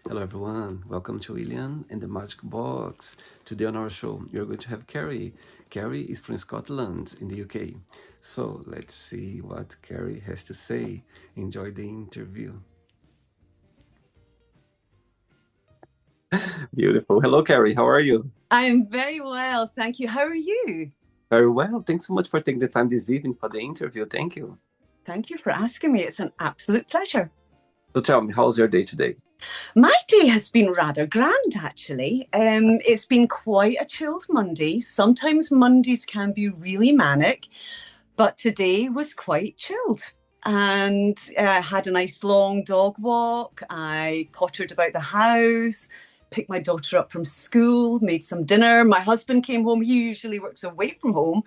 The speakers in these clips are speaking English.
Hello, everyone. Welcome to William and the Magic Box. Today on our show, you're going to have Kerry. Kerry is from Scotland in the UK. So let's see what Kerry has to say. Enjoy the interview. Beautiful. Hello, Kerry. How are you? I'm very well, thank you. How are you? Very well. Thanks so much for taking the time this evening for the interview. Thank you. Thank you for asking me. It's an absolute pleasure. So tell me, how's your day today? My day has been rather grand, actually. It's been quite a chilled Monday. Sometimes Mondays can be really manic, but today was quite chilled. And had a nice long dog walk. I pottered about the house, picked my daughter up from school, made some dinner. My husband came home. He usually works away from home.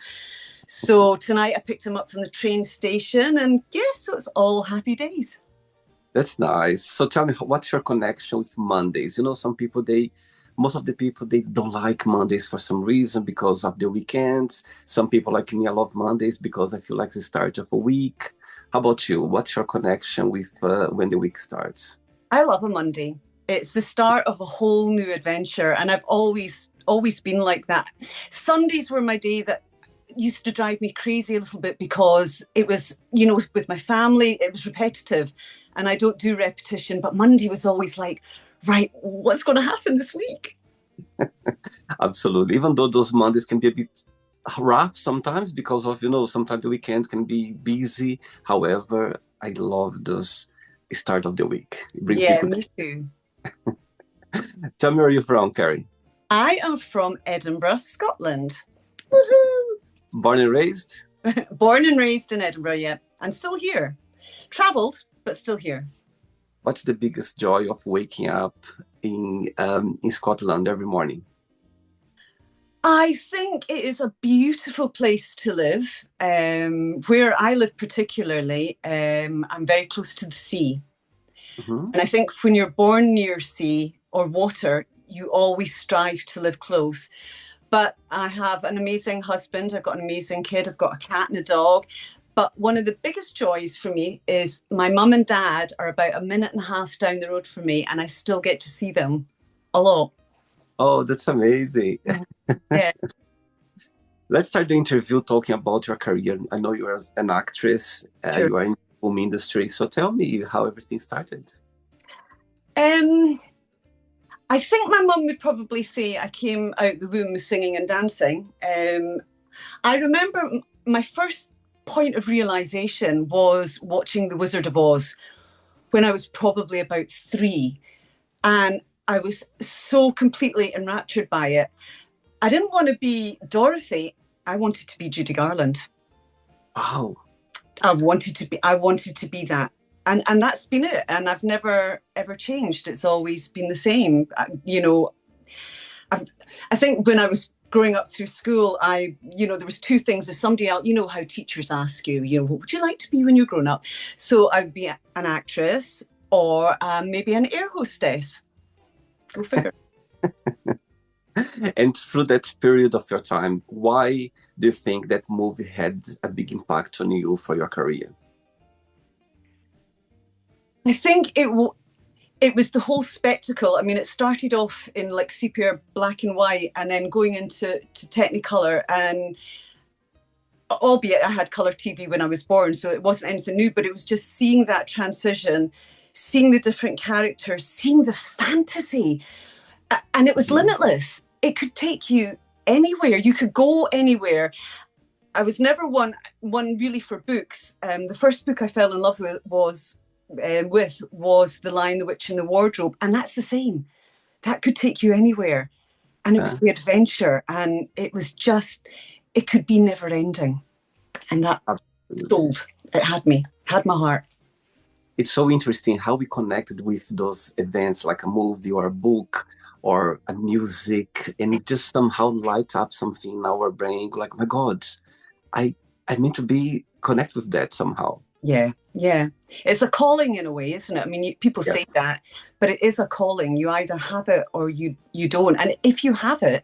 So tonight I picked him up from the train station, and yeah, so it's all happy days. That's nice. So tell me, what's your connection with Mondays? Most of the people, they don't like Mondays for some reason because of the weekends. Some people like me, I love Mondays because I feel like the start of a week. How about you? What's your connection with when the week starts? I love a Monday. It's the start of a whole new adventure, and I've always been like that. Sundays were my day that used to drive me crazy a little bit because it was, with my family, it was repetitive, and I don't do repetition. But Monday was always like, right, what's going to happen this week? Absolutely. Even though those Mondays can be a bit rough sometimes because of, sometimes the weekend can be busy. However, I love this start of the week. It brings me Yeah, good. me too. Tell me where you're from, Carrie. I am from Edinburgh, Scotland. Born and raised? Born and raised in Edinburgh, yeah, and still here. Travelled, but still here. What's the biggest joy of waking up in Scotland every morning? I think it is a beautiful place to live. Where I live, particularly, I'm very close to the sea. Hmm. And I think when you're born near sea or water, you always strive to live close. But I have an amazing husband, I've got an amazing kid, I've got a cat and a dog. But one of the biggest joys for me is my mum and dad are about a minute and a half down the road from me, and I still get to see them a lot. Oh, that's amazing. Yeah, Let's start the interview talking about your career. I know you are an actress, sure. you are in the film industry. So tell me how everything started. Um, I think my mum would probably say I came out the womb singing and dancing. I remember my first point of realization was watching The Wizard of Oz when I was probably about three. And I was so completely enraptured by it. I didn't want to be Dorothy. I wanted to be Judy Garland. Wow. I wanted to be that. And that's been it. And I've never ever changed. It's always been the same. I've, I think when I was growing up through school, there was two things. If somebody else, how teachers ask you, what would you like to be when you're grown up? So I'd be an actress or maybe an air hostess. Go figure. And through that period of your time, why do you think that movie had a big impact on you for your career? I think it was the whole spectacle. I mean, it started off in like sepia black and white, and then going into Technicolor. And albeit I had color TV when I was born, so it wasn't anything new. But it was just seeing that transition, seeing the different characters, seeing the fantasy, and it was Mhm. limitless. It could take you anywhere. You could go anywhere. I was never one really for books. The first book I fell in love with was The Lion, the Witch, and the Wardrobe, and that's the same. That could take you anywhere, and it was Uh, the adventure, and it could be never ending, and that Absolutely. sold. It had me, had my heart. It's so interesting how we connected with those events like a movie or a book or a music and it just somehow light up something in our brain like, oh my God, I I mean to be connect with that somehow. Yeah, yeah. It's a calling in a way, isn't it? I mean, people say Yes, that, but it is a calling. You either have it or you don't. And if you have it,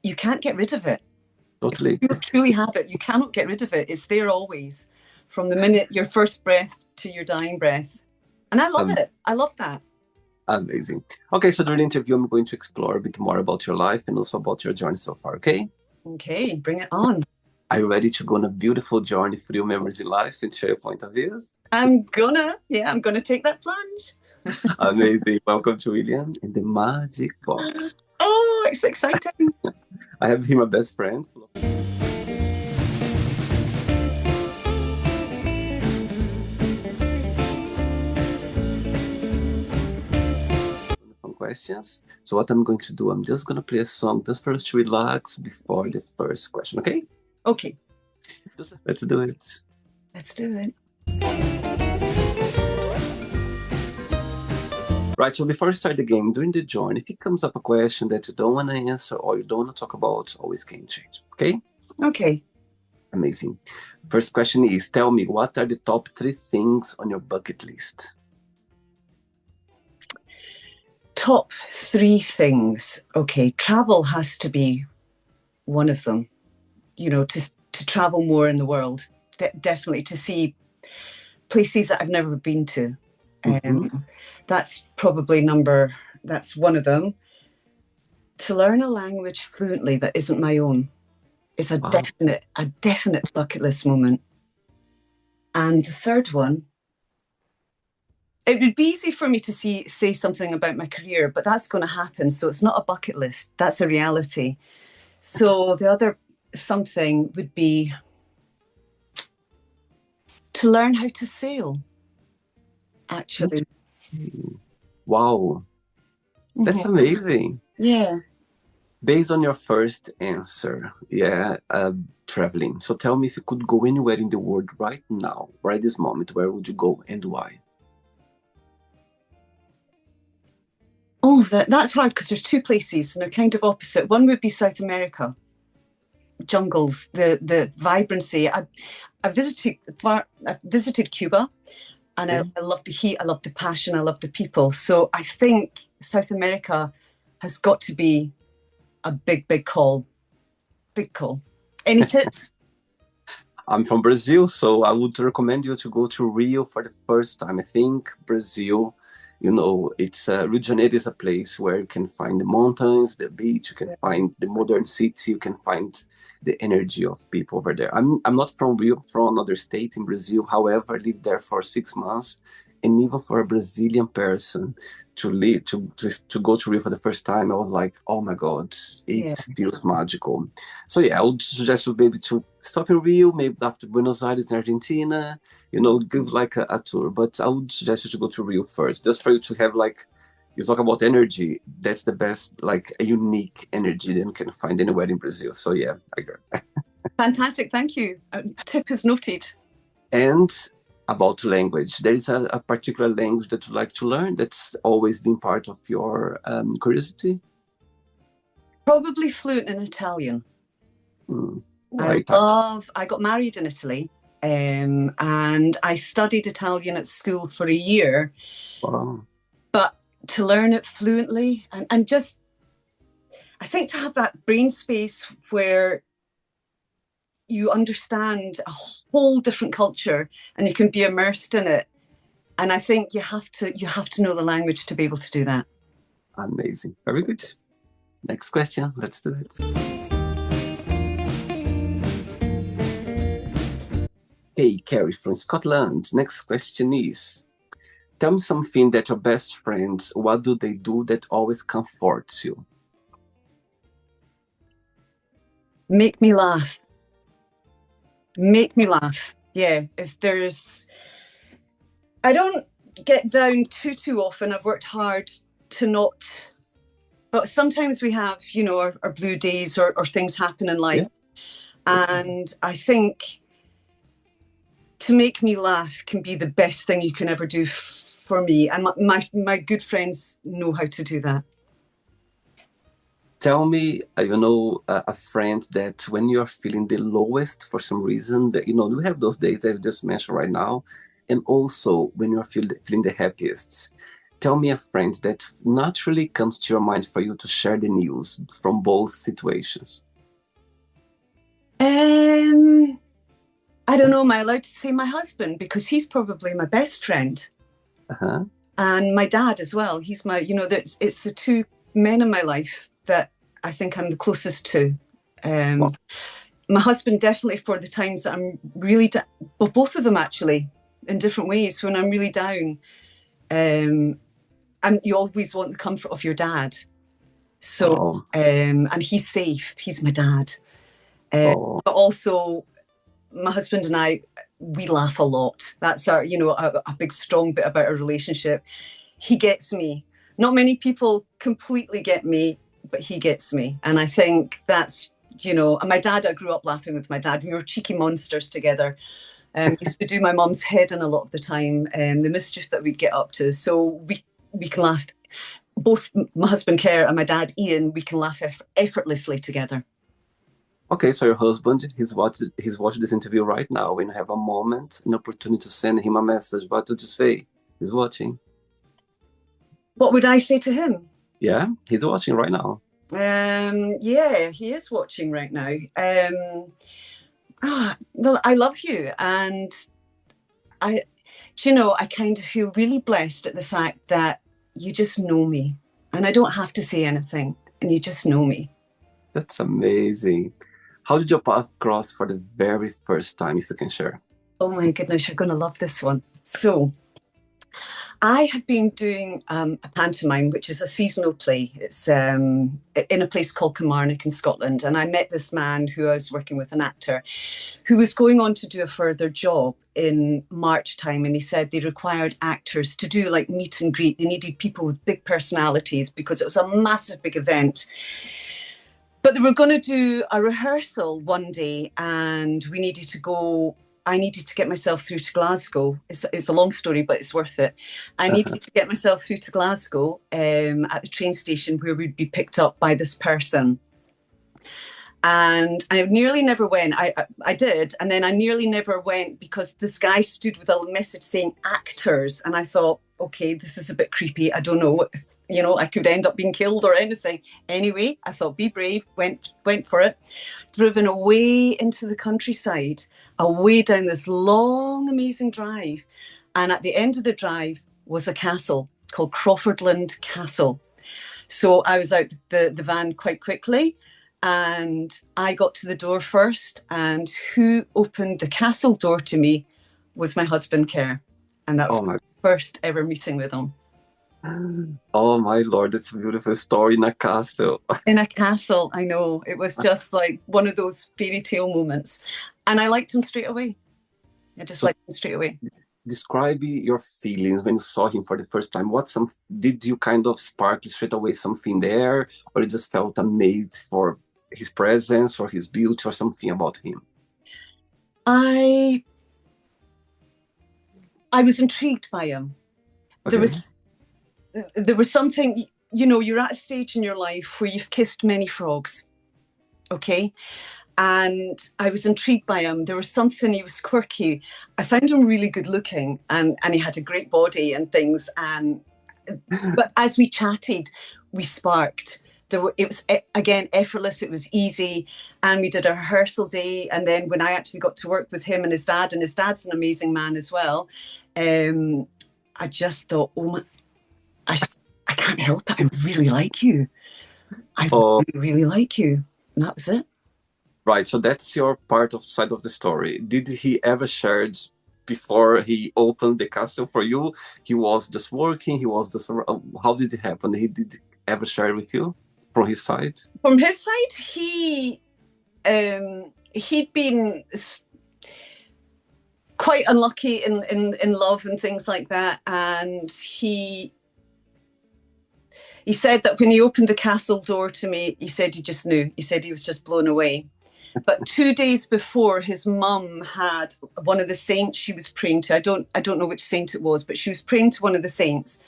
you can't get rid of it. If totally. you truly have it, you cannot get rid of it. It's there always, from the minute your first breath to your dying breath. And I love Um, it. I love that. Amazing. Okay, so during the interview, I'm going to explore a bit more about your life and also about your journey so far, okay? Okay, bring it on. Are you ready to go on a beautiful journey through your memories in life and share your point of views? I'm gonna take that plunge. Amazing. Welcome to William in the Magic Box. Oh, it's exciting. I have here my best friend. Questions. So what I'm going to do, I'm just going to play a song just for us to relax before the first question, okay? Okay. Let's do it. Let's do it. Right, so before we start the game, during the join, if it comes up a question that you don't want to answer or you don't want to talk about, always can change, okay? Okay. Amazing. First question is, tell me, what are the top 3 things on your bucket list? Top 3 things. Okay, travel has to be one of them. You know, to travel more in the world, definitely to see places that I've never been to. That's probably that's one of them. To learn a language fluently that isn't my own is a definite bucket list moment. And the third one, it would be easy for me to say something about my career, but that's going to happen. So it's not a bucket list. That's a reality. So the other something would be to learn how to sail, actually. Wow. That's amazing. Yeah. Based on your first answer, traveling. So tell me, if you could go anywhere in the world right now, right this moment, where would you go and why? Oh, that's hard because there's 2 places and they're kind of opposite. One would be South America, jungles, the vibrancy. I've visited Cuba, and I love the heat, I love the passion, I love the people. So I think South America has got to be a big call. Big call. Any tips? I'm from Brazil, so I would recommend you to go to Rio for the first time. I think Brazil, you know, Rio de Janeiro is a place where you can find the mountains, the beach, you can find the modern city, you can find the energy of people over there. I'm not from Rio, I'm from another state in Brazil. However, I lived there for 6 months, and even for a Brazilian person to go to Rio for the first time, I was like, oh my God, it feels magical. So I would suggest you maybe to stop in Rio, maybe after Buenos Aires in Argentina, you know, give like a tour. But I would suggest you to go to Rio first, just for you to have like, you talk about energy, that's the best, like a unique energy that you can find anywhere in Brazil. So I agree. Fantastic, thank you. Tip is noted. And about language, there is a particular language that you like to learn that's always been part of your curiosity? Probably fluent in Italian. Right. I got married in Italy, and I studied Italian at school for a year. Wow. But to learn it fluently and just, I think to have that brain space where you understand a whole different culture and you can be immersed in it. And I think you have to know the language to be able to do that. Amazing. Very good. Next question. Let's do it. Hey, Kerry from Scotland. Next question is, tell me something that your best friends, what do they do that always comforts you? Make me laugh. Make me laugh. Yeah. If there's, I don't get down too often. I've worked hard to not, but sometimes we have, you know, our blue days or things happen in life. And I think to make me laugh can be the best thing you can ever do for me. And my good friends know how to do that. Tell me, a friend that when you're feeling the lowest for some reason, that, you have those days that I just mentioned right now, and also when you're feeling the happiest. Tell me a friend that naturally comes to your mind for you to share the news from both situations. I don't know, am I allowed to say my husband? Because he's probably my best friend. And my dad as well. He's my, it's the two men in my life that I think I'm the closest to. Wow. My husband definitely for the times that I'm really, well, both of them actually, in different ways. When I'm really down, and you always want the comfort of your dad. So, Oh, and he's safe. He's my dad. oh, But also, my husband and I, we laugh a lot. That's our, a big strong bit about our relationship. He gets me. Not many people completely get me, but he gets me. And I think that's, and my dad, I grew up laughing with my dad. We were cheeky monsters together. Used to do my mum's head in a lot of the time, the mischief that we'd get up to. So we can laugh. Both my husband Kerr and my dad Ian, we can laugh effortlessly together. okay. So your husband, he's watching this interview right now. When you have a moment, an opportunity to send him a message, what did you say? He's watching. What would I say to him? Yeah, he's watching right now. Yeah, he is watching right now. Well, I love you, and I, I kind of feel really blessed at the fact that you just know me, and I don't have to say anything, and you just know me. That's amazing. How did your path cross for the very first time, if you can share? Oh my goodness, you're going to love this one. So, I had been doing a pantomime, which is a seasonal play. It's in a place called Kilmarnock in Scotland. And I met this man who I was working with, an actor, who was going on to do a further job in March time. And he said they required actors to do like meet and greet. They needed people with big personalities because it was a massive, big event. But they were going to do a rehearsal one day and we needed to go. I needed to get myself through to Glasgow. It's a long story, but it's worth it. I needed to get myself through to Glasgow at the train station where we'd be picked up by this person. And I nearly never went. I did. And then I nearly never went because this guy stood with a message saying actors. And I thought, okay, this is a bit creepy. I don't know. I could end up being killed or anything. Anyway, I thought, be brave, went for it. Driven away into the countryside, away down this long, amazing drive. And at the end of the drive was a castle called Crawfordland Castle. So I was out the van quite quickly and I got to the door first. And who opened the castle door to me was my husband, Kerr. And that was Oh my, my first ever meeting with him. oh my Lord, it's a beautiful story in a castle. In a castle, I know. It was just like one of those fairy tale moments. And I liked him straight away. I just So liked him straight away. describe your feelings when you saw him for the first time. Did you kind of spark straight away something there, or you just felt amazed for his presence or his beauty or something about him? I was intrigued by him. Okay. There was something, you're at a stage in your life where you've kissed many frogs. Okay. And I was intrigued by him. There was something, he was quirky. I found him really good looking and he had a great body and things. But as we chatted, we sparked. It was, again, effortless. It was easy. And we did a rehearsal day. And then when I actually got to work with him and his dad's an amazing man as well. I just thought, oh my, I can't help it. I really like you. I Oh, really like you. And that was it. right. So that's your part of side of the story. Did he ever share before he opened the castle for you? He was just working. He was just. How did it happen? He did ever share with you from his side? From his side, he'd been quite unlucky in love and things like that, and he said that when he opened the castle door to me, he said he just knew. He said he was just blown away. But 2 days before, his mum had one of the saints she was praying to. I don't know which saint it was, but she was praying to one of the saints.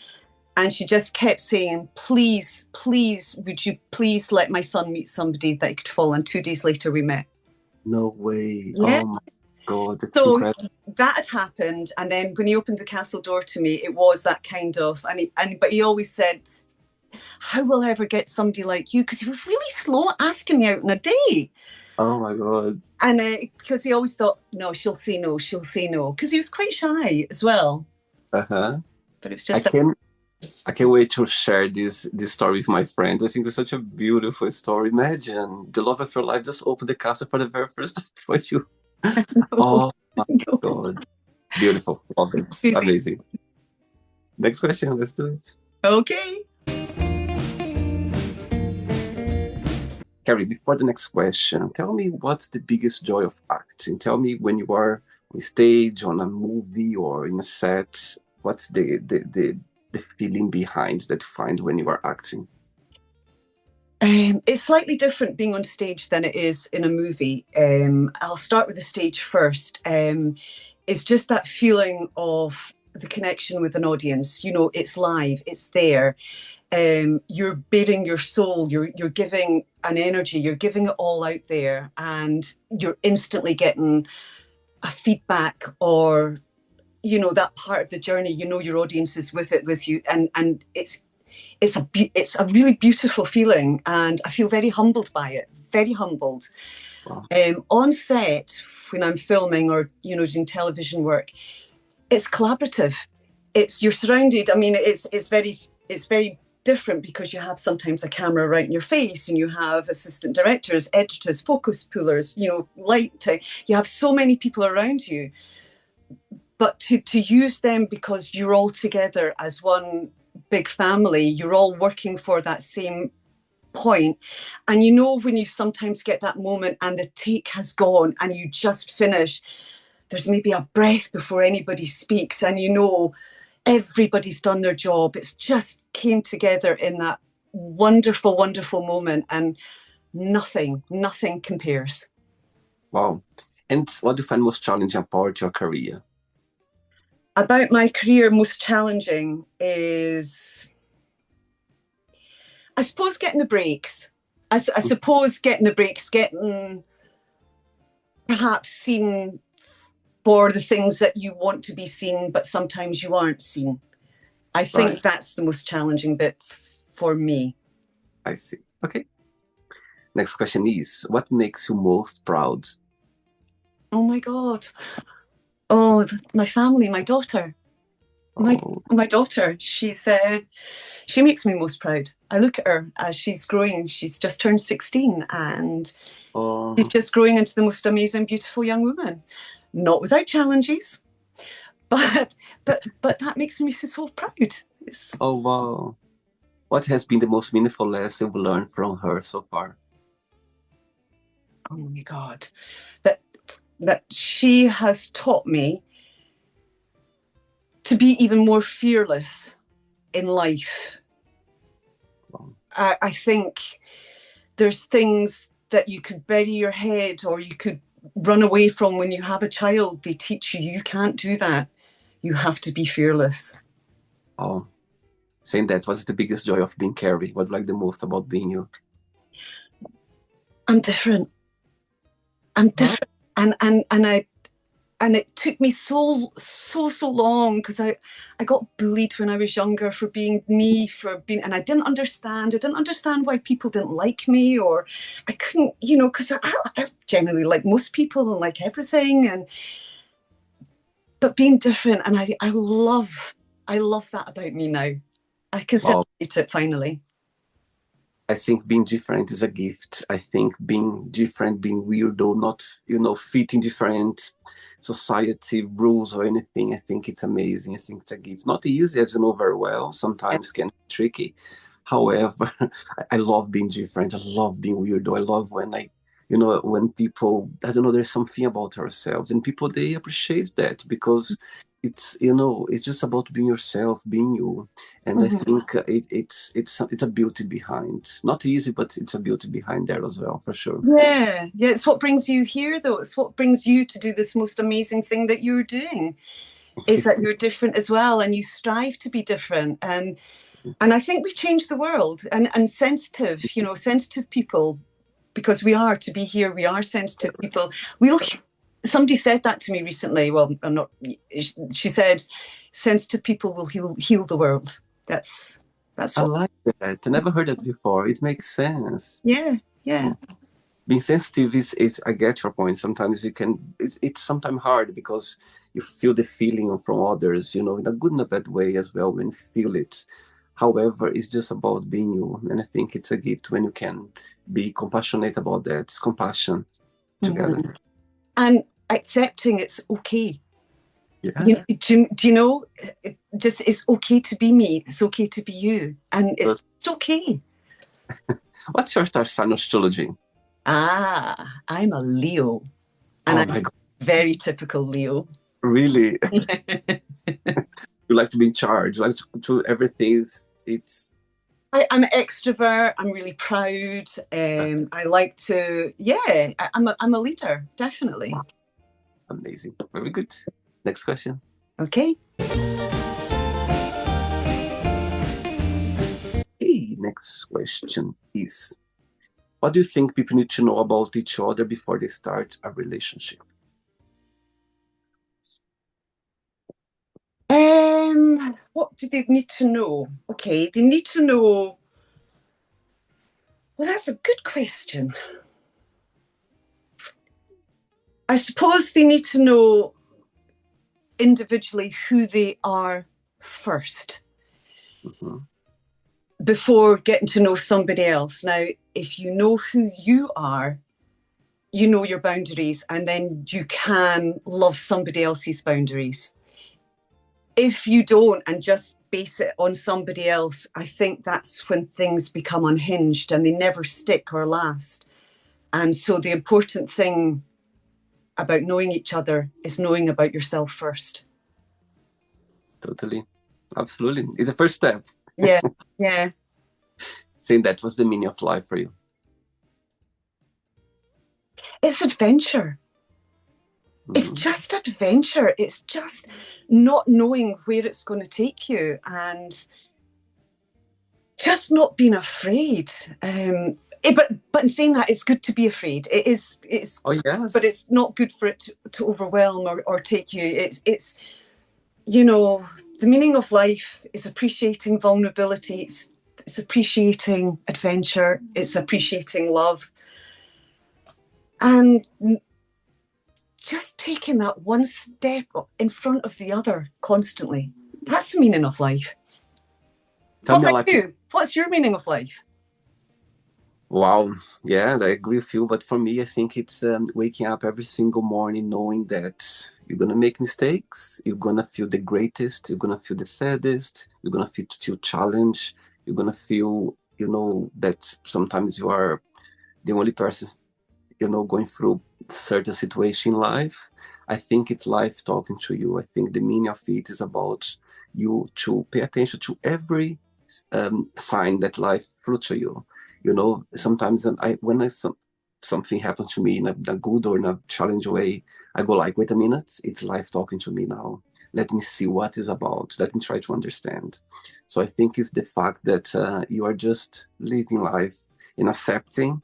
And she just kept saying, please, please, would you please let my son meet somebody that he could fall? And 2 days later, we met. No way. Yeah. Oh my God, that's So incredible. that had happened. And then when he opened the castle door to me, it was that kind of, but he always said, how will I ever get somebody like you? Because he was really slow asking me out on a date. Oh my God. And because he always thought, no, she'll say no, she'll say no. Because he was quite shy as well. Uh-huh. But it's I just can't wait to share this story with my friends. I think it's such a beautiful story. Imagine the love of your life just opened the castle for the very first time for you. no, Oh my no. God. Beautiful. Love it. Susie. Amazing. Next question. Let's do it. Okay. Kerry, before the next question, tell me what's the biggest joy of acting? Tell me when you are on stage, on a movie, or in a set, what's the feeling behind that you find when you are acting? It's slightly different being on stage than it is in a movie. I'll start with the stage first. It's just that feeling of the connection with an audience. You know, it's live, it's there. You're bearing your soul, you're giving an energy, you're giving it all out there, and you're instantly getting a feedback or, you know, that part of the journey. You know, your audience is with you, and it's a really beautiful feeling, and I feel very humbled by it. Very humbled. Wow. On set, when I'm filming or, you know, doing television work, it's collaborative. You're surrounded. I mean, it's very different because you have sometimes a camera right in your face, and you have assistant directors, editors, focus pullers, you know, you have so many people around you. But to use them because you're all together as one big family, you're all working for that same point. And you know, when you sometimes get that moment and the take has gone and you just finish, there's maybe a breath before anybody speaks, and you know everybody's done their job. It's just came together in that wonderful, wonderful moment, and nothing compares. Wow. And what do you find most challenging about your career? About my career, most challenging is, I suppose, getting the breaks. I suppose getting the breaks, getting perhaps seen for the things that you want to be seen, but sometimes you aren't seen. I think Right. that's the most challenging bit for me. I see. Okay. Next question is, what makes you most proud? Oh my God. Oh, my family, my daughter. Oh, My daughter, she makes me most proud. I look at her as she's growing. She's just turned 16, and she's oh, just growing into the most amazing, beautiful young woman. Not without challenges, but that makes me so proud. oh, wow. What has been the most meaningful lesson you've learned from her so far? Oh my God, that she has taught me to be even more fearless in life. Wow. I think there's things that you could bury your head or you could run away from when you have a child. They teach you can't do that. You have to be fearless. Oh, saying that, what's the biggest joy of being Kerry? What do you like the most about being you? I'm different. I'm different. And it took me so long, because I got bullied when I was younger for being me, and I didn't understand. I didn't understand why people didn't like me, or I couldn't, you know, because I generally like most people and like everything, but being different, and I love that about me now. I can Wow. celebrate it finally. I think being different is a gift. I think being different, being weirdo, not, fitting different society rules or anything, I think it's amazing. I think it's a gift. Not easy, as you know very well. Sometimes can be tricky. However, I love being different. I love being weirdo. I love when people, I don't know, there's something about ourselves, and people, they appreciate that because it's just about being yourself, being you. And I think it's a beauty behind. Not easy, but it's a beauty behind there as well, for sure. Yeah, it's what brings you here, though. It's what brings you to do this most amazing thing that you're doing, is that you're different as well, and you strive to be different. And I think we change the world, and sensitive, sensitive people, because we are, to be here, we are sensitive people. Somebody said that to me recently. Well, I'm not. She said, "Sensitive people will heal the world." That's I what. like that. I never heard that before. It makes sense. Yeah, yeah. being sensitive is I get your point. Sometimes it's sometimes hard because you feel the feeling from others, in a good and a bad way as well when you feel it. However, it's just about being you. And I think it's a gift when you can be compassionate about that. It's compassion together. Mm-hmm. And accepting it's okay. Yeah. Do you know, it's okay to be me. It's okay to be you. And it's okay. What's your star sign astrology? I'm a Leo. And I'm very typical Leo. Really? You like to be in charge, like to everything. I'm an extrovert. I'm really proud. I like to, I'm a leader, definitely. Wow. Amazing. Very good. Next question. Okay. Okay, next question is, what do you think people need to know about each other before they start a relationship? What do they need to know? Okay, they need to know. Well, that's a good question. I suppose they need to know individually who they are first. Mm-hmm. Before getting to know somebody else. Now, if you know who you are, you know your boundaries, and then you can love somebody else's boundaries. If you don't and just base it on somebody else, I think that's when things become unhinged and they never stick or last. And so the important thing about knowing each other is knowing about yourself first. Totally. Absolutely. It's the first step. Yeah. Yeah. Saying that was the meaning of life for you. It's adventure. It's just adventure. It's just not knowing where it's going to take you and just not being afraid. But in saying that, it's good to be afraid. It is. It's. Oh yes. But it's not good for it to overwhelm or take you. It's. The meaning of life is appreciating vulnerability. It's appreciating adventure. It's appreciating love. And just taking that one step in front of the other constantly. That's the meaning of life. What about you? What's your meaning of life? Wow. Yeah, I agree with you. But for me, I think it's waking up every single morning knowing that you're going to make mistakes. You're going to feel the greatest. You're going to feel the saddest. You're going to feel challenged. You're going to feel, that sometimes you are the only person, going through certain situation in life. I think it's life talking to you. I think the meaning of it is about you to pay attention to every sign that life threw to you. Sometimes when something happens to me in a good or in a challenging way, I go like, wait a minute, it's life talking to me now. Let me see what it's about. Let me try to understand. So I think it's the fact that you are just living life and accepting,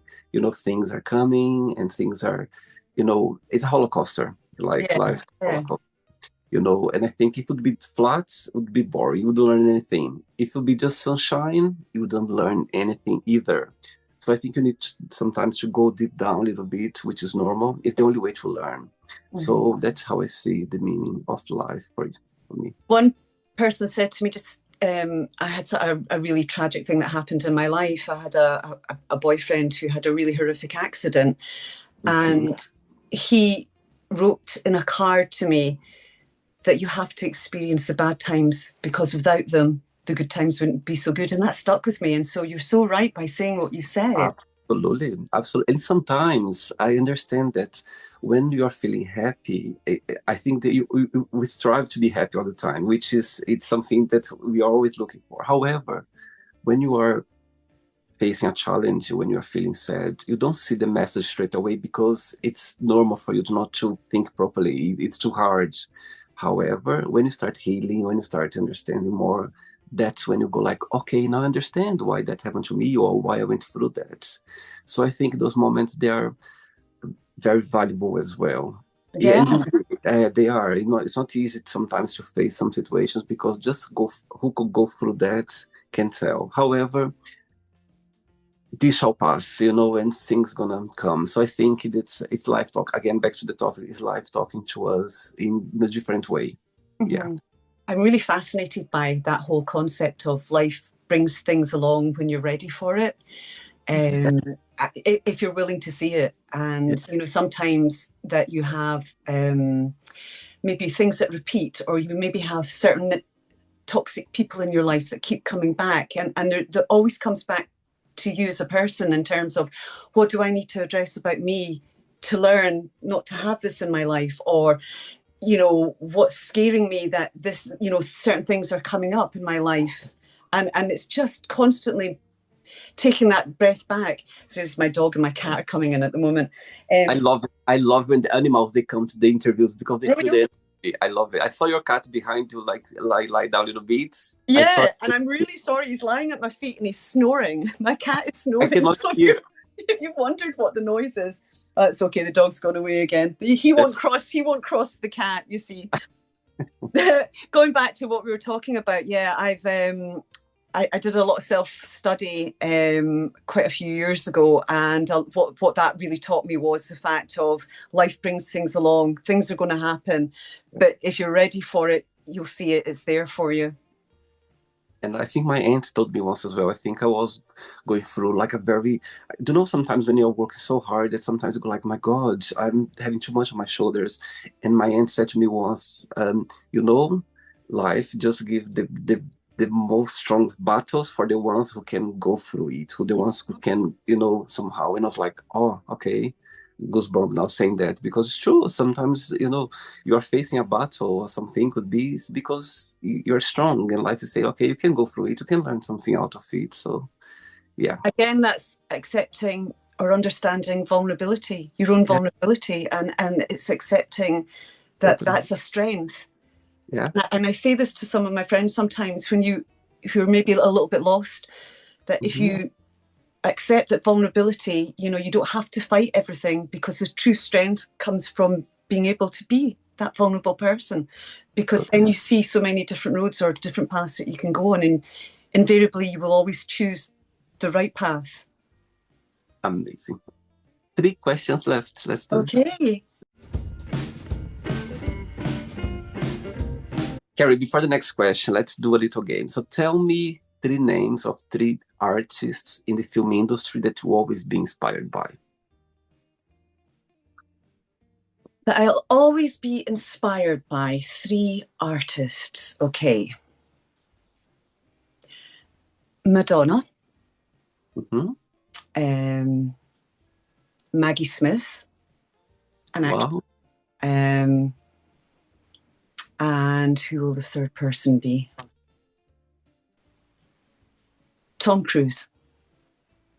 things are coming and things are, it's a rollercoaster, life. Rollercoaster. And I think if it would be flat, it would be boring. You wouldn't learn anything. If it would be just sunshine, you wouldn't learn anything either. So I think you need sometimes to go deep down a little bit, which is normal. It's the only way to learn. Mm-hmm. So that's how I see the meaning of life for me. One person said to me I had a really tragic thing that happened in my life. I had a boyfriend who had a really horrific accident. Mm-hmm. And he wrote in a card to me that you have to experience the bad times because without them, the good times wouldn't be so good. And that stuck with me. And so you're so right by saying what you said. Absolutely. Absolutely. And sometimes I understand that when you are feeling happy, I think that we strive to be happy all the time, it's something that we are always looking for. However, when you are facing a challenge, when you're feeling sad, you don't see the message straight away because it's normal for you not to think properly. It's too hard. However, when you start healing, when you start understanding more, that's when you go like, okay, now I understand why that happened to me or why I went through that. So I think those moments, they are very valuable as well. Yeah, they are. It's not easy sometimes to face some situations because who could go through that can tell. However, this shall pass, you know, and things gonna come. So I think it's life talk again. Back to the topic, it's life talking to us in a different way. Yeah. I'm really fascinated by that whole concept of life brings things along when you're ready for it. If you're willing to see it. And, you know, sometimes that you have maybe things that repeat, or you maybe have certain toxic people in your life that keep coming back. And that always comes back to you as a person in terms of what do I need to address about me to learn not to have this in my life, or you know, what's scaring me that this, you know, certain things are coming up in my life. And it's just constantly taking that breath back. So it's my dog and my cat are coming in at the moment. I love when the animals they come to the interviews because they feel the energy. I love it. I saw your cat behind you, like lie down a little bit. Yeah, and I'm really sorry. He's lying at my feet and he's snoring. My cat is snoring. I cannot hear. If you wondered what the noise is, it's okay. The dog's gone away again. He won't cross the cat. You see. Going back to what we were talking about, yeah, I did a lot of self-study quite a few years ago, and what that really taught me was the fact of life brings things along. Things are going to happen, but if you're ready for it, you'll see it. It's there for you. And I think my aunt told me once as well. I think I was going through like a very, you know, sometimes when you're working so hard that sometimes you go like, my God, I'm having too much on my shoulders. And my aunt said to me once, you know, life just give the most strong battles for the ones who can go through it, who the ones who can, you know, somehow. And I was like, oh, okay. Goosebump now saying that, because it's true. Sometimes, you know, you are facing a battle or something, could be it's because you're strong in life to say, okay, you can go through it, you can learn something out of it. So yeah, again, that's accepting or understanding vulnerability, your own vulnerability, and it's accepting that that's a strength. Yeah. And I say this to some of my friends sometimes, when you're maybe a little bit lost, that if you accept that vulnerability, you know, you don't have to fight everything, because the true strength comes from being able to be that vulnerable person, because then you see so many different roads or different paths that you can go on, and invariably you will always choose the right path. Amazing. 3 questions left. Let's do it. Okay. Kerry, before the next question, let's do a little game. So tell me 3 names of 3 artists in the film industry that you always be inspired by. That I'll always be inspired by 3 artists. Okay. Madonna. Maggie Smith, an actor. Wow. And who will the 3rd person be? Tom Cruise.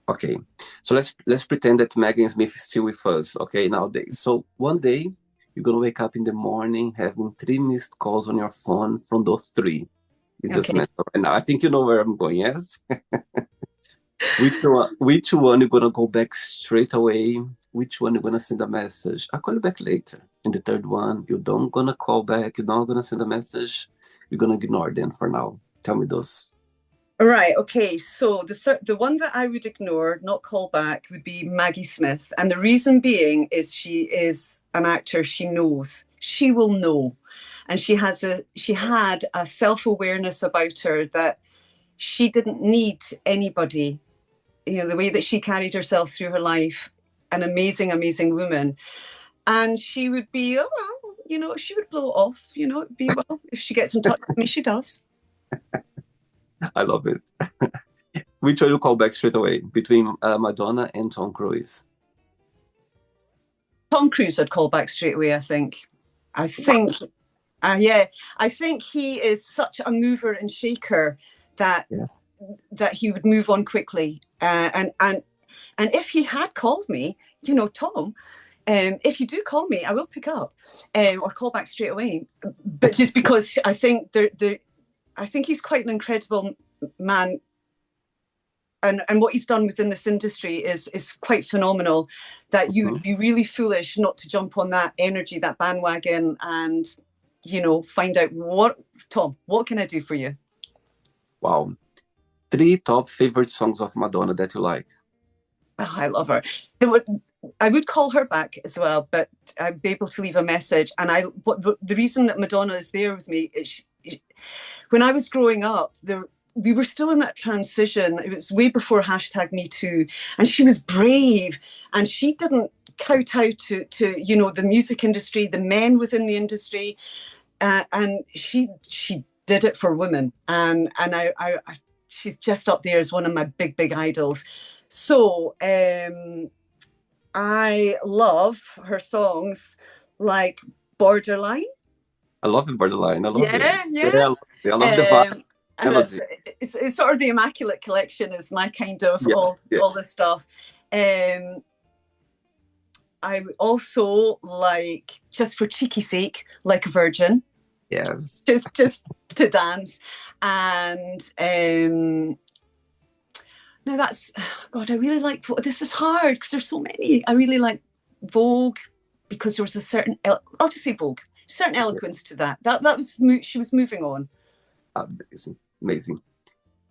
Okay, so let's pretend that Megan Smith is still with us. Okay, nowadays. So one day you're gonna wake up in the morning having 3 missed calls on your phone from those 3. It doesn't matter right now. I think you know where I'm going. Yes. Which one you're gonna go back straight away? Which one you're gonna send a message? I'll call you back later. And the 3rd one, you don't gonna call back. You're not gonna send a message. You're gonna ignore them for now. Tell me those. Right. Okay. So the one that I would ignore, not call back, would be Maggie Smith, and the reason being is she is an actor. She knows. She will know, and she had a self-awareness about her that she didn't need anybody. You know, the way that she carried herself through her life, an amazing, amazing woman. And she would be, oh, well, you know, she would blow it off, you know, it'd be, well, if she gets in touch with me, she does. I love it. Which one you call back straight away between Madonna and Tom Cruise? Tom Cruise I'd call back straight away, I think. I think he is such a mover and shaker that he would move on quickly. And if he had called me, you know, Tom, if you do call me, I will pick up or call back straight away. But just because I think I think he's quite an incredible man, and what he's done within this industry is quite phenomenal. That you would be really foolish not to jump on that energy, that bandwagon, and you know, find out Tom, what can I do for you? Wow. 3 top favorite songs of Madonna that you like. Oh, I love her. I would call her back as well, but I'd be able to leave a message. And the reason that Madonna is there with me is when I was growing up, we were still in that transition. It was way before #MeToo, and she was brave, and she didn't kowtow to the music industry, the men within the industry, and she did it for women, and she's just up there as one of my big idols. So I love her songs like Borderline. I love it, Borderline. I love it. Yeah. I love the vibe. And it's sort of the Immaculate Collection is my kind of all this stuff. I also like, just for cheeky sake, Like a Virgin. Yes. Just to dance. And now that's, God, I really like, this is hard because there's so many. I really like Vogue because there was a certain, I'll just say Vogue, certain eloquence to that. That was, she was moving on. Amazing.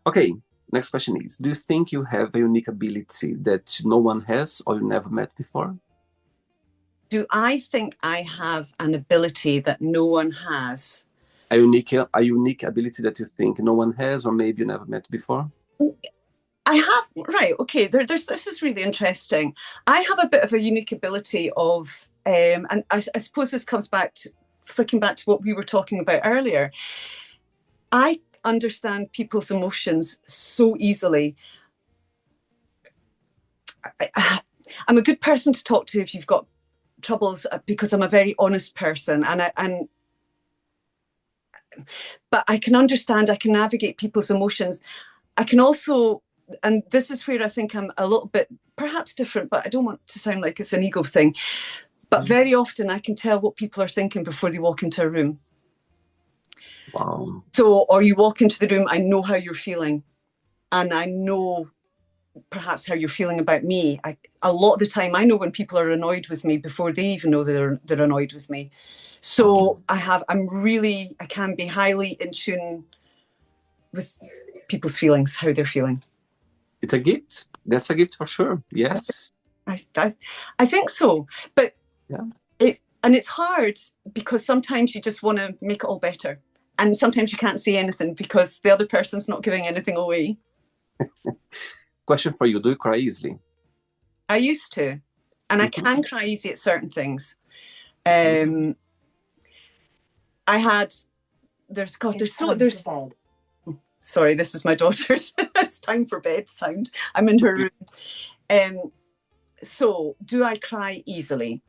Okay, next question is, do you think you have a unique ability that no one has or you never met before? Do I think I have an ability that no one has? A unique ability that you think no one has or maybe you never met before? I have, right, okay, this is really interesting. I have a bit of a unique ability of, and I suppose this comes back to, flicking back to what we were talking about earlier. I understand people's emotions so easily. I'm a good person to talk to if you've got troubles, because I'm a very honest person, but I can understand, I can navigate people's emotions. I can also, and this is where I think I'm a little bit perhaps different, but I don't want to sound like it's an ego thing, but very often I can tell what people are thinking before they walk into a room. Wow. So, or you walk into the room, I know how you're feeling, and I know perhaps how you're feeling about me. A lot of the time I know when people are annoyed with me before they even know they're annoyed with me. So I can be highly in tune with people's feelings, how they're feeling. It's a gift. That's a gift for sure. Yes. I think so. But it's hard because sometimes you just want to make it all better. And sometimes you can't say anything because the other person's not giving anything away. Question for you, do you cry easily? I used to. And I can cry easy at certain things. Sorry, this is my daughter's. It's time for bed sound. I'm in her room. So, do I cry easily?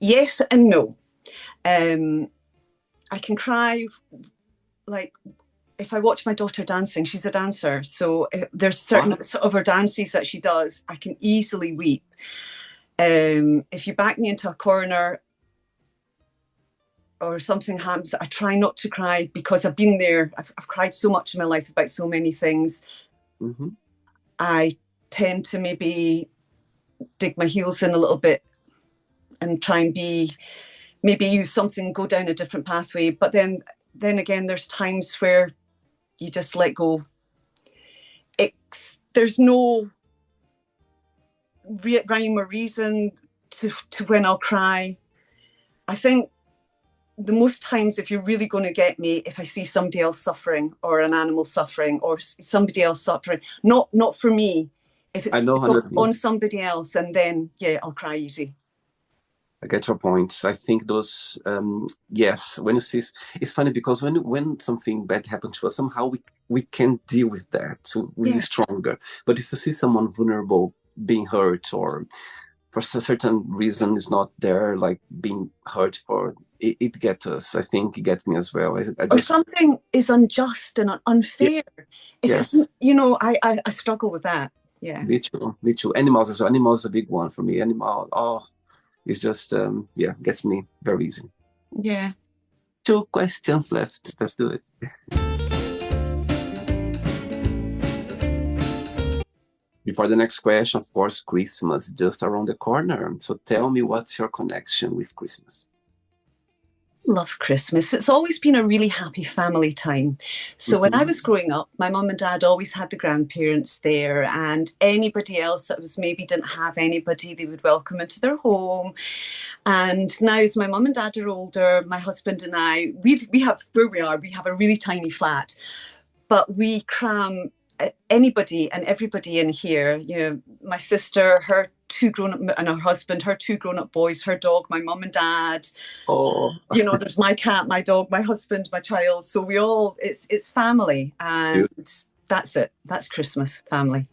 Yes and no. I can cry, like, if I watch my daughter dancing. She's a dancer, so there's certain sort of her dances that she does, I can easily weep. If you back me into a corner or something happens, I try not to cry because I've been there. I've cried so much in my life about so many things. I tend to maybe dig my heels in a little bit and try and maybe use something, go down a different pathway. But then again, there's times where you just let go. There's no rhyme or reason to when I'll cry. I think the most times, if you're really going to get me, if I see somebody else suffering or an animal suffering or somebody else suffering, not for me, if it's on somebody else, and then I'll cry easy. I get your point. I think those, yes, when you see, it's funny because when something bad happens to us, somehow we can deal with that really stronger. But if you see someone vulnerable being hurt, or for a certain reason is not there, like being hurt for, it gets us. I think it gets me as well. Or something is unjust and unfair. If it's, I struggle with that. Yeah. Me too. Animals as well. Animals is a big one for me. It's just, gets me very easy. Yeah. 2 questions left. Let's do it. Before the next question, of course, Christmas just around the corner. So tell me, what's your connection with Christmas? Love Christmas. It's always been a really happy family time. So when I Mm-hmm. was growing up, my mum and dad always had the grandparents there, and anybody else that was maybe didn't have anybody, they would welcome into their home. And now, as my mum and dad are older, my husband and I, we have where we are. We have a really tiny flat, but we cram anybody and everybody in here. You know, my sister, her two grown up, and her husband, her two grown up boys, her dog, my mum and dad. Oh, You know, there's my cat, my dog, my husband, my child. So we all, it's family, and that's it. That's Christmas, family.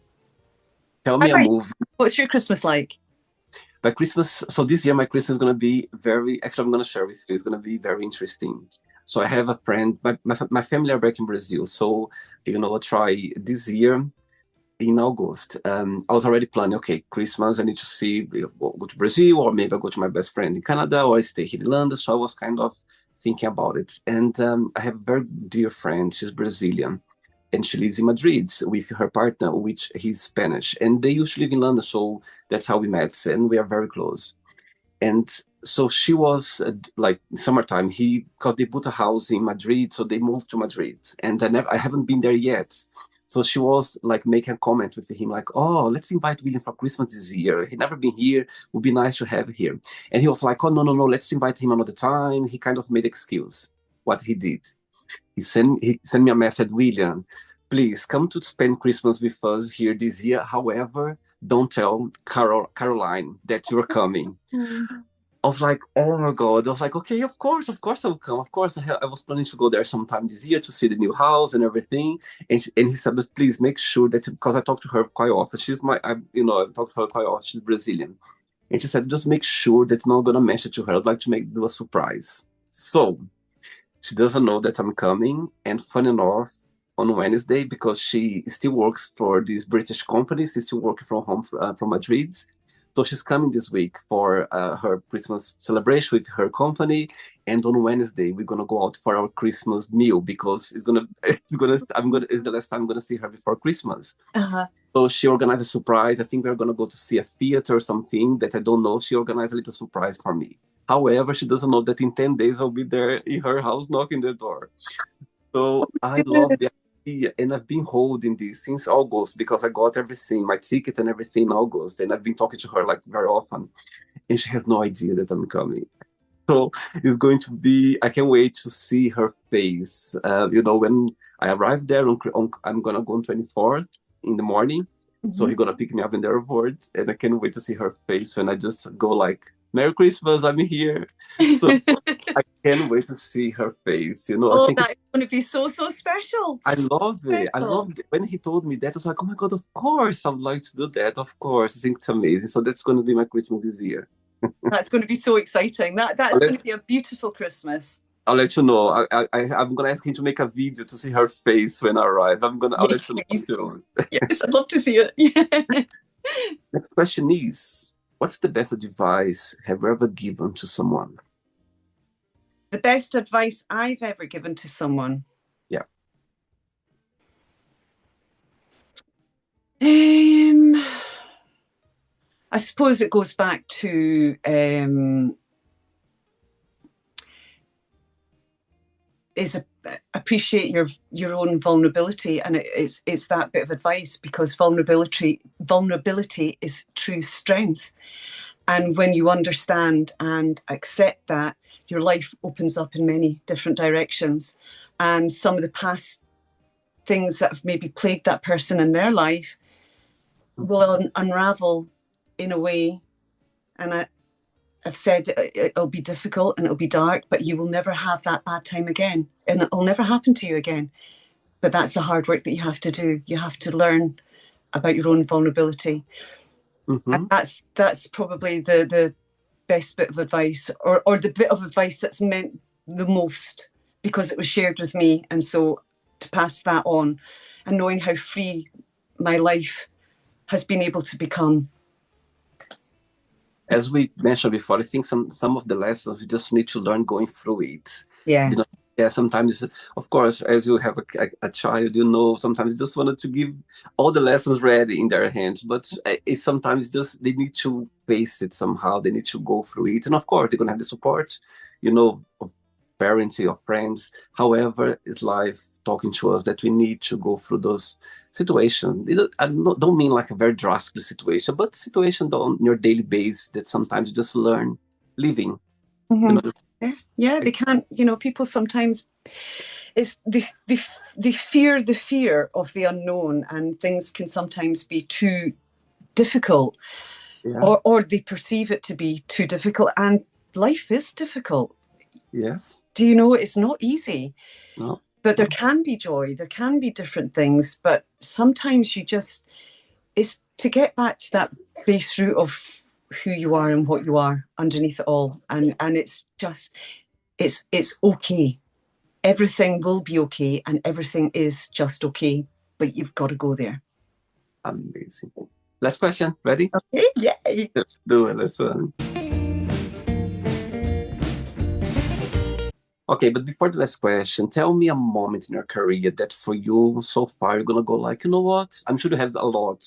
tell How me a about you? movie. What's your Christmas like? My Christmas, so this year my Christmas is gonna be very, actually I'm gonna share with you, it's gonna be very interesting. So I have a friend, my family are back in Brazil. So, I try this year in August. I was already planning, okay, Christmas, I need to see, go to Brazil, or maybe I go to my best friend in Canada, or I stay here in London. So I was kind of thinking about it. And I have a very dear friend, she's Brazilian, and she lives in Madrid with her partner, which he's Spanish. And they used to live in London, so that's how we met, and we are very close. And so she was like summertime. Because they bought a house in Madrid, so they moved to Madrid, and I haven't been there yet. So she was like making a comment with him, like, "Oh, let's invite William for Christmas this year. He never been here. Would be nice to have here." And he was like, "Oh, no, no, no. Let's invite him another time." He kind of made excuse. What he did, he sent me a message, William, please come to spend Christmas with us here this year. However, don't tell Caroline that you're coming. I was like, oh my God. I was like, okay, of course I'll come. Of course, I was planning to go there sometime this year to see the new house and everything. And he said, but please make sure that, because I talk to her quite often. I've talked to her quite often. She's Brazilian. And she said, just make sure that you're not going to mention to her. I'd like to do a surprise. So she doesn't know that I'm coming. And funny enough, on Wednesday, because she still works for this British company, she's still working from home from Madrid. So she's coming this week for her Christmas celebration with her company, and on Wednesday we're gonna go out for our Christmas meal because it's the last time I'm gonna see her before Christmas. Uh-huh. So she organized a surprise. I think we're gonna go to see a theater or something that I don't know. She organized a little surprise for me. However, she doesn't know that in 10 days I'll be there in her house knocking the door. So I love the idea, and I've been holding this since August because I got everything, my ticket and everything in August, and I've been talking to her like very often, and she has no idea that I'm coming. So it's going to be, I can't wait to see her face. When I arrive there, I'm gonna go on 24th in the morning. So he's gonna pick me up in the airport, and I can't wait to see her face when I just go like, Merry Christmas, I'm here. So I can't wait to see her face. I Oh, think that's going to be so, so special. I So love it. I special. loved it. When he told me that, I was like, oh my God, of course, I would like to do that. Of course. I think it's amazing. So that's going to be my Christmas this year. That's going to be so exciting. I'll That's let, going to be a beautiful Christmas. I'll let you know. I'm going to ask him to make a video to see her face when I arrive. I'll Yes, let you know please. soon. Yes, I'd love to see it. Yeah. Next question is, what's the best advice have you ever given to someone? The best advice I've ever given to someone. Yeah. I suppose it goes back to appreciate your own vulnerability, and it's that bit of advice, because vulnerability is true strength, and when you understand and accept that, your life opens up in many different directions, and some of the past things that have maybe plagued that person in their life will unravel in a way, and I've said it'll be difficult and it'll be dark, but you will never have that bad time again, and it'll never happen to you again. But that's the hard work that you have to do. You have to learn about your own vulnerability. And that's probably the best bit of advice, or the bit of advice that's meant the most, because it was shared with me. And so to pass that on, and knowing how free my life has been able to become. As we mentioned before, I think some of the lessons you just need to learn going through it. Yeah. Sometimes, of course, as you have a child, sometimes you just wanted to give all the lessons ready in their hands, but it's sometimes just they need to face it somehow. They need to go through it, and of course, they're gonna have the support, of parents, your friends. However, it's life talking to us that we need to go through those situations. I don't mean like a very drastic situation, but situation on your daily basis that sometimes you just learn living. You know, Yeah, they can't, people sometimes it's they fear the fear of the unknown, and things can sometimes be too difficult, yeah, or they perceive it to be too difficult, and life is difficult. yes, Do you know it's not easy? no, But there no, can be joy, there can be different things, but sometimes it's to get back to that base root of who you are and what you are underneath it all. And it's just, it's okay. Everything will be okay, and everything is just okay, but you've got to go there. amazing. Last question. Ready? Okay, yay. Let's do it. Let's do it. Okay, but before the last question, tell me a moment in your career that for you so far you're gonna go like, you know what? I'm sure you have a lot,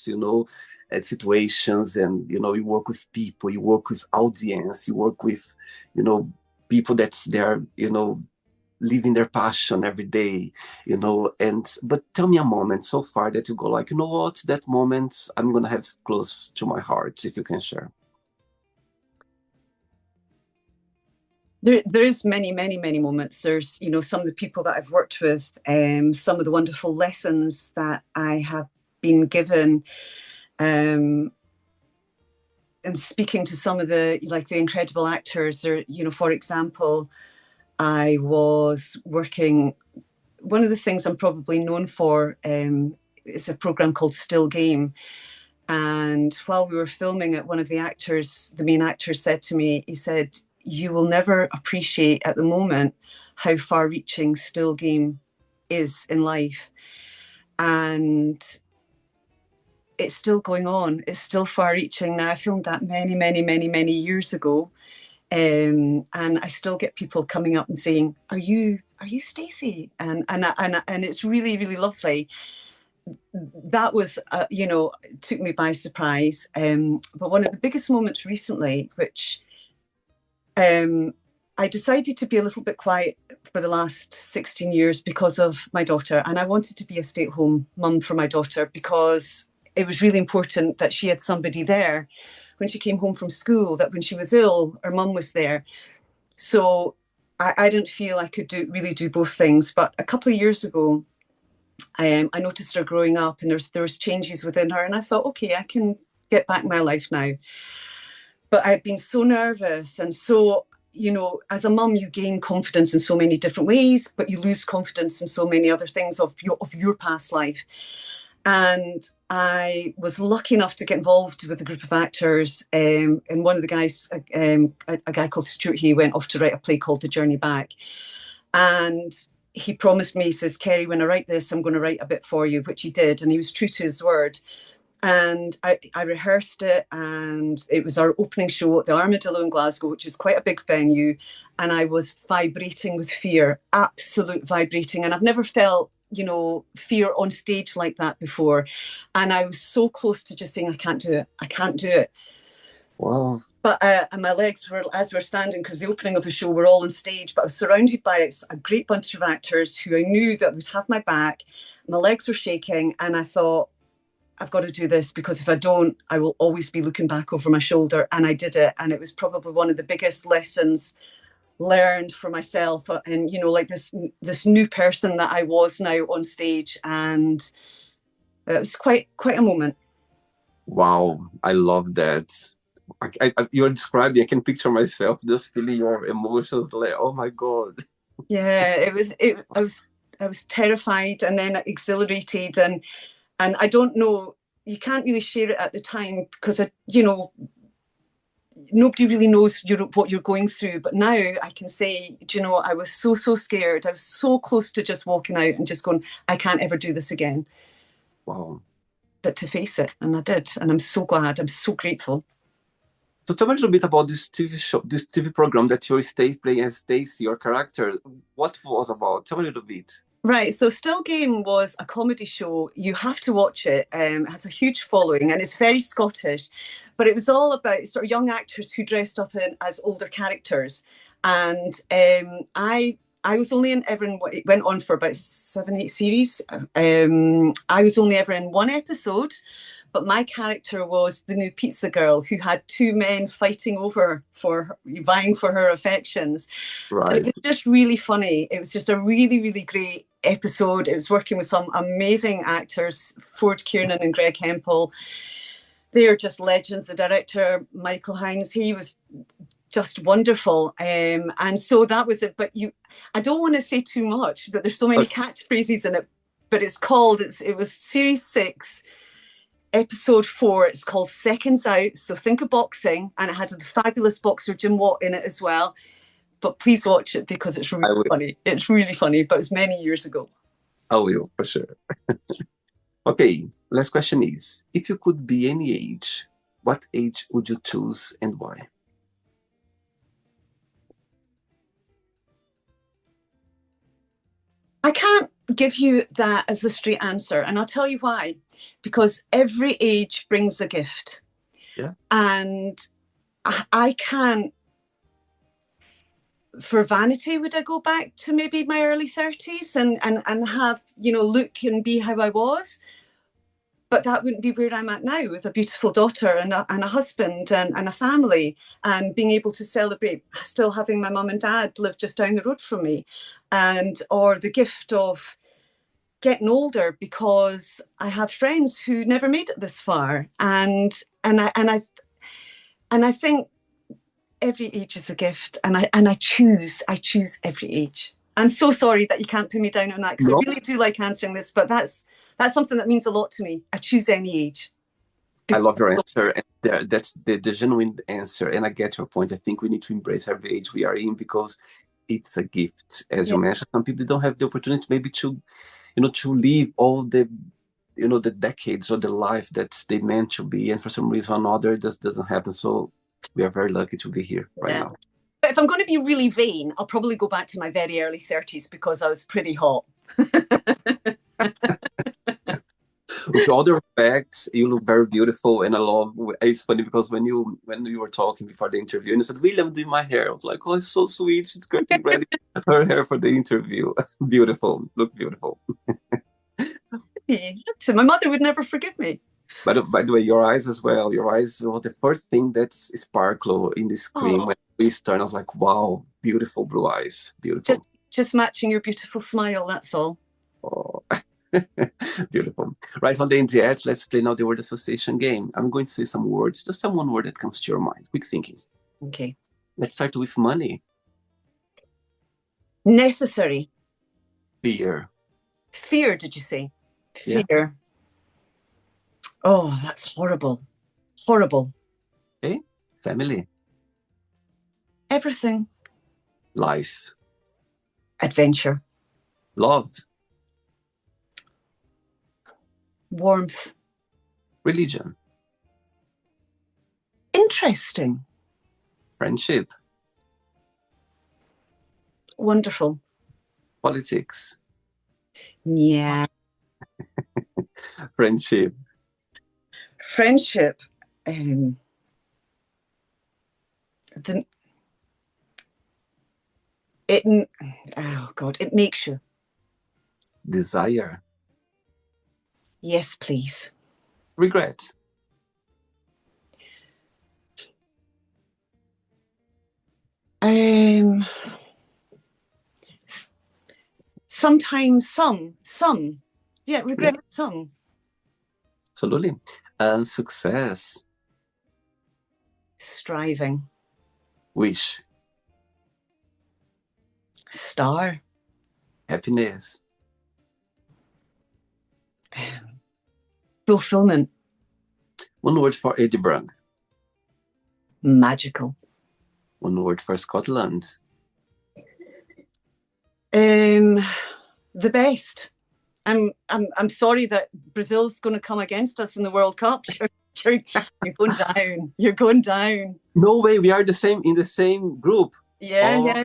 situations, and you work with people, you work with audience, you work with, you know, people that's there, living their passion every day, and but tell me a moment so far that you go like, you know what, that moment I'm gonna have close to my heart, if you can share. There is many moments. There's, some of the people that I've worked with, some of the wonderful lessons that I have been given, and speaking to some of the incredible actors. There, for example, I was working. One of the things I'm probably known for is a program called Still Game. And while we were filming it, one of the main actors, said to me, he said, "You will never appreciate at the moment how far-reaching Still Game is in life." And it's still going on. It's still far-reaching. Now, I filmed that many years ago. And I still get people coming up and saying, "Are you Stacey?" And it's really lovely. That was, took me by surprise. But one of the biggest moments recently, which I decided to be a little bit quiet for the last 16 years because of my daughter. And I wanted to be a stay-at-home mum for my daughter because it was really important that she had somebody there when she came home from school, that when she was ill, her mum was there. So I didn't feel I could really do both things. But a couple of years ago, I noticed her growing up, and there was changes within her, and I thought, okay, I can get back my life now. But I'd been so nervous, and so, as a mum, you gain confidence in so many different ways, but you lose confidence in so many other things of your past life. And I was lucky enough to get involved with a group of actors, and one of the guys, a guy called Stuart, he went off to write a play called The Journey Back. And he promised me, he says, "Kerry, when I write this, I'm going to write a bit for you," which he did. And he was true to his word. And I rehearsed it, and it was our opening show at the Armadillo in Glasgow, which is quite a big venue. And I was vibrating with fear, absolute vibrating. And I've never felt, fear on stage like that before. And I was so close to just saying, I can't do it. I can't do it. Wow. But and my legs were, as we're standing, because the opening of the show, we're all on stage, but I was surrounded by a great bunch of actors who I knew that would have my back. My legs were shaking, and I thought, I've got to do this, because if I don't, I will always be looking back over my shoulder. And I did it. And it was probably one of the biggest lessons learned for myself. And, this new person that I was now on stage. And it was quite a moment. Wow, I love that. You're describing, I can picture myself just feeling your emotions like, oh my God. Yeah, I was terrified, and then exhilarated, and I don't know, you can't really share it at the time, because nobody really knows what you're going through. But now I can say, I was so scared. I was so close to just walking out and just going, I can't ever do this again. Wow. But to face it, and I did, and I'm so glad. I'm so grateful. So tell me a little bit about this TV show, this TV program that you're playing as Stacey, your character. What was about? Tell me a little bit. Right, so Still Game was a comedy show. You have to watch it. It has a huge following, and it's very Scottish. But it was all about sort of young actors who dressed up as older characters. And I I was only in everyone. It went on for about 7, 8 series. I was only ever in one episode, but my character was the new pizza girl who had two men fighting vying for her affections. Right. It was just really funny. It was just a really, really great episode. It was working with some amazing actors, Ford Kiernan and Greg Hempel. They are just legends. The director, Michael Hines, he was just wonderful. And so that was it. But I don't want to say too much, but there's so many catchphrases in it. But it was series 6, episode 4. It's called Seconds Out. So think of boxing, and it had the fabulous boxer Jim Watt in it as well. But please watch it because it's really funny. It's really funny, but it's many years ago. I will, for sure. Okay, last question is, if you could be any age, what age would you choose and why? I can't give you that as a straight answer, and I'll tell you why. Because every age brings a gift. Yeah. And I can't, for vanity, would I go back to maybe my early 30s and have, look and be how I was? But that wouldn't be where I'm at now, with a beautiful daughter and a husband and a family, and being able to celebrate still having my mum and dad live just down the road from me, or the gift of getting older because I have friends who never made it this far, and I think every age is a gift, and I choose every age. I'm so sorry that you can't put me down on that, because I really do like answering this, but that's something that means a lot to me. I choose any age. I love your answer. And that's the genuine answer. And I get your point. I think we need to embrace every age we are in because it's a gift. As you mentioned, some people don't have the opportunity maybe to live all the, the decades or the life that they meant to be. And for some reason or another, this doesn't happen. So we are very lucky to be here right now. But if I'm going to be really vain, I'll probably go back to my very early 30s because I was pretty hot. With all the respect, you look very beautiful, and I love. It's funny because when you were talking before the interview, and you said, "William, do my hair," I was like, "Oh, it's so sweet. She's getting ready her hair for the interview. Beautiful, look beautiful." My mother would never forgive me. But by the way, your eyes as well. Your eyes were the first thing that sparkled in the screen when we started. I was like, "Wow, beautiful blue eyes, beautiful." Just matching your beautiful smile. That's all. Oh. Beautiful. Right, on the end yet, let's play now the word association game. I'm going to say some words, just one word that comes to your mind. Quick thinking. Okay. Let's start with money. Necessary. Fear. Fear, did you say? Fear. Yeah. Oh, that's horrible. Horrible. Okay. Family. Everything. Life. Adventure. Love. Warmth. Religion. Interesting. Friendship. Wonderful. Politics. Yeah. Friendship. Friendship. It makes you. Desire. Yes, please. Regret. Sometimes some. Yeah, regret some. Absolutely. And success. Striving. Wish. Star. Happiness. Fulfillment. One word for Edinburgh. Magical. One word for Scotland. The best. I'm sorry that Brazil's going to come against us in the World Cup. You're going down. You're going down. No way. We are in the same group. Yeah.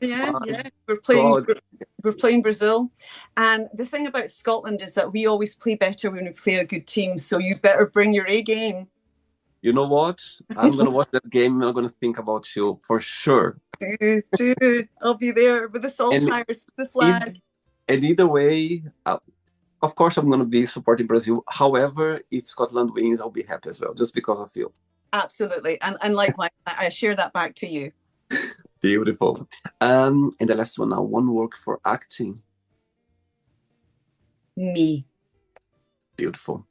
We're playing Brazil, and the thing about Scotland is that we always play better when we play a good team. So you better bring your A game. You know what? I'm gonna watch that game and I'm gonna think about you for sure. do. I'll be there with the And saltires, the if, flag. and either way, of course, I'm going to be supporting Brazil. However, if Scotland wins, I'll be happy as well, just because of you. Absolutely. And likewise, I share that back to you. Beautiful. And the last one now, one word for acting. Me. Beautiful.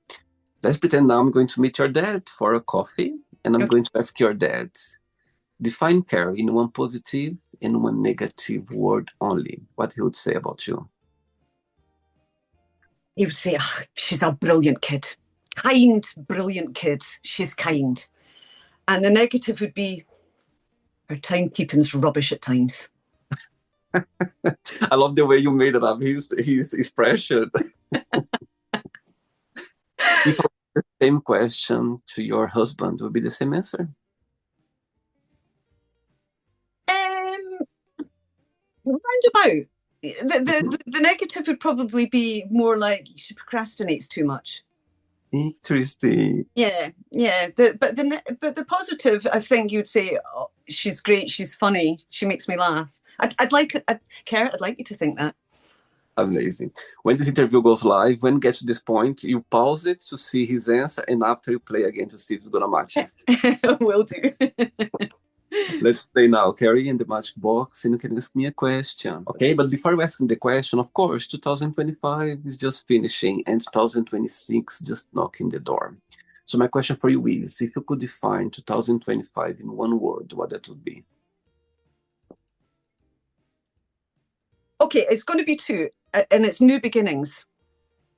Let's pretend now I'm going to meet your dad for a coffee, and I'm going to ask your dad, define Kerry in one positive and one negative word only. What he would say about you? He would say, oh, she's a brilliant kid. Kind, brilliant kid. She's kind. And the negative would be her timekeeping's rubbish at times. I love the way you made it up. He's pressured. If I ask the same question to your husband, would be the same answer? Roundabout. The negative would probably be more like she procrastinates too much. Interesting. Yeah. But the positive, I think you'd say, oh, she's great, she's funny, she makes me laugh. Kerry, I'd like you to think that. Amazing. When this interview goes live, when it gets to this point, you pause it to see his answer, and after you play again to see if it's gonna match it. Will do. Let's play now, Kerry, in the magic box, and you can ask me a question. Okay, but before you ask me the question, of course, 2025 is just finishing, and 2026 just knocking the door. So my question for you is, if you could define 2025 in one word, what that would be? Okay, it's going to be two, and it's new beginnings.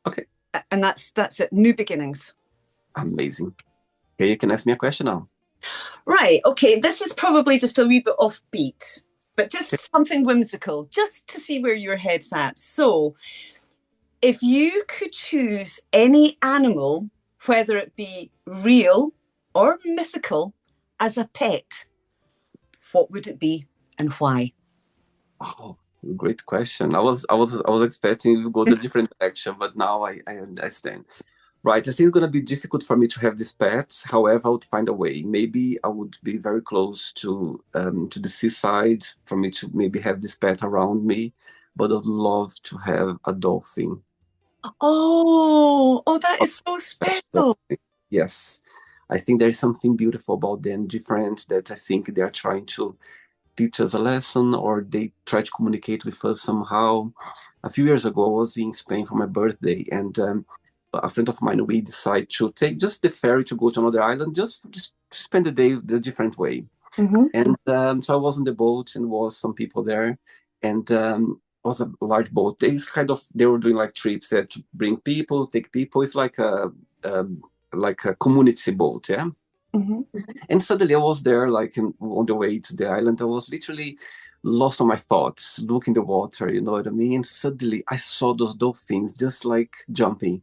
Okay. And that's it, new beginnings. Amazing. Okay, you can ask me a question now. Right, okay, this is probably just a wee bit offbeat, but just something whimsical, just to see where your head's at. So, if you could choose any animal, whether it be real or mythical, as a pet, what would it be and why? Oh, great question. I was expecting you to go the different direction, but now I understand. Right, I think it's gonna be difficult for me to have this pet. However, I would find a way. Maybe I would be very close to the seaside for me to maybe have this pet around me. But I'd love to have a dolphin. Oh, that is so special. Yes, I think there's something beautiful about them, different that I think they are trying to teach us a lesson, or they try to communicate with us somehow. A few years ago, I was in Spain for my birthday, and a friend of mine, we decided to take just the ferry to go to another island, just spend the day the different way. Mm-hmm. And so I was on the boat, and was some people there, and it was a large boat. They were doing like trips there to bring people, take people. It's like a community boat, yeah. Mm-hmm. And suddenly I was there, like on the way to the island. I was literally lost on my thoughts, looking the water, you know what I mean? And suddenly I saw those dolphins just like jumping.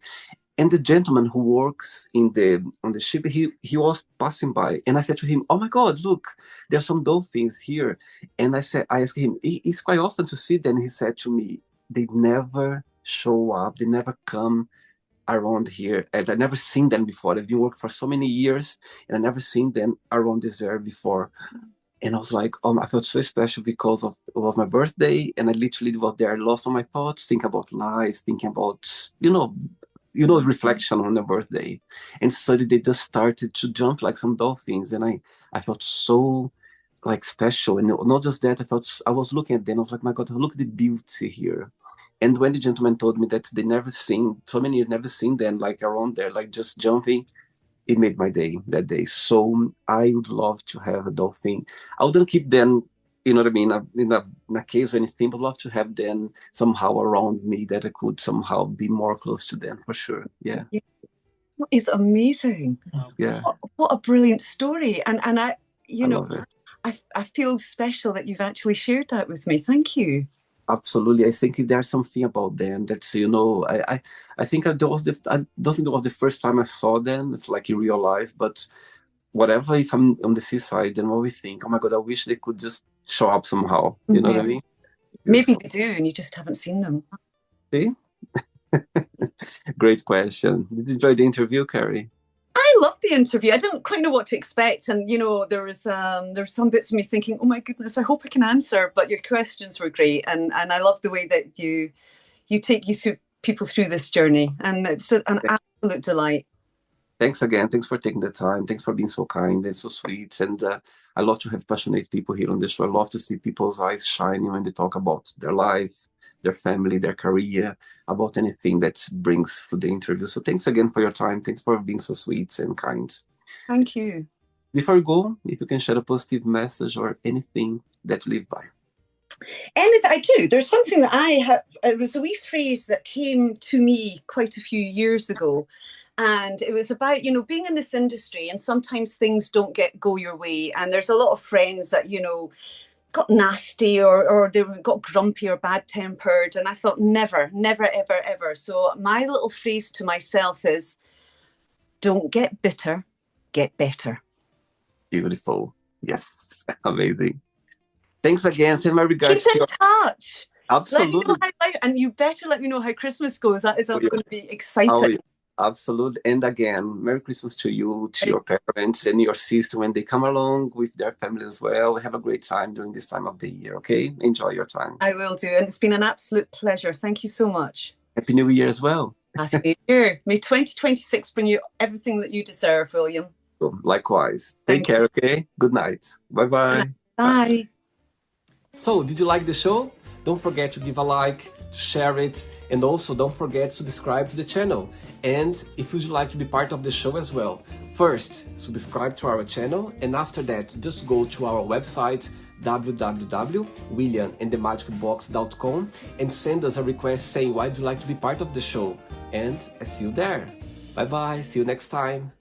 And the gentleman who works on the ship, he was passing by, and I said to him, "Oh my God, look, there's some dolphins here." And I asked him, "It's quite often to see them." He said to me, "They never show up. They never come around here, and I never seen them before. I've been working for so many years, and I never seen them around this area before." And I was like, I felt so special because it was my birthday, and I literally was there, lost on my thoughts, thinking about life, thinking about reflection on the birthday. And suddenly they just started to jump like some dolphins, and I felt so like special. And not just that, I was looking at them, I was like, my God, look at the beauty here. And when the gentleman told me that they never seen so many, never seen them like around there, like just jumping, it made my day that day. So I would love to have a dolphin. I wouldn't keep them, you know what I mean, in a case or anything, but love to have them somehow around me, that I could somehow be more close to them, for sure. Yeah. It's amazing. Yeah. What a brilliant story. And I love it. I feel special that you've actually shared that with me. Thank you. Absolutely. I think there's something about them that's, I think I don't think it was the first time I saw them. It's like in real life, but whatever, if I'm on the seaside, then what we think, oh my God, I wish they could just show up somehow. You know what I mean? Maybe they do, and you just haven't seen them. See? Great question. Did you enjoy the interview, Kerry? I loved the interview. I didn't quite know what to expect, and there was some bits of me thinking, "Oh my goodness, I hope I can answer." But your questions were great, and I love the way that you take people through this journey, and it's an absolute delight. Thanks again. Thanks for taking the time. Thanks for being so kind and so sweet. And I love to have passionate people here on the show. I love to see people's eyes shining when they talk about their life, their family, their career, about anything that brings to the interview. So thanks again for your time. Thanks for being so sweet and kind. Thank you. Before we go, if you can share a positive message or anything that you live by. And I do. There's something that I have. It was a wee phrase that came to me quite a few years ago. And it was about, being in this industry, and sometimes things don't go your way. And there's a lot of friends that, got nasty or they got grumpy or bad tempered. And I thought, never, never, ever, ever. So my little phrase to myself is, don't get bitter, get better. Beautiful. Yes. Amazing. Thanks again. Send my regards. Keep in touch. Absolutely. And you better let me know how Christmas goes. That is going to be exciting. Oh, yeah. Absolutely. And again, Merry Christmas to you, to your parents and your sister when they come along with their family as well. Have a great time during this time of the year, okay? Enjoy your time. I will do. And it's been an absolute pleasure. Thank you so much. Happy New Year as well. Happy New Year. May 2026 bring you everything that you deserve, William. Likewise. Take care, okay? Good night. Bye-bye. Bye. So, did you like the show? Don't forget to give a like, share it, and also don't forget to subscribe to the channel. And if you'd like to be part of the show as well, first, subscribe to our channel, and after that, just go to our website, www.williamandthemagicbox.com, and send us a request saying why do you like to be part of the show. And I see you there. Bye-bye. See you next time.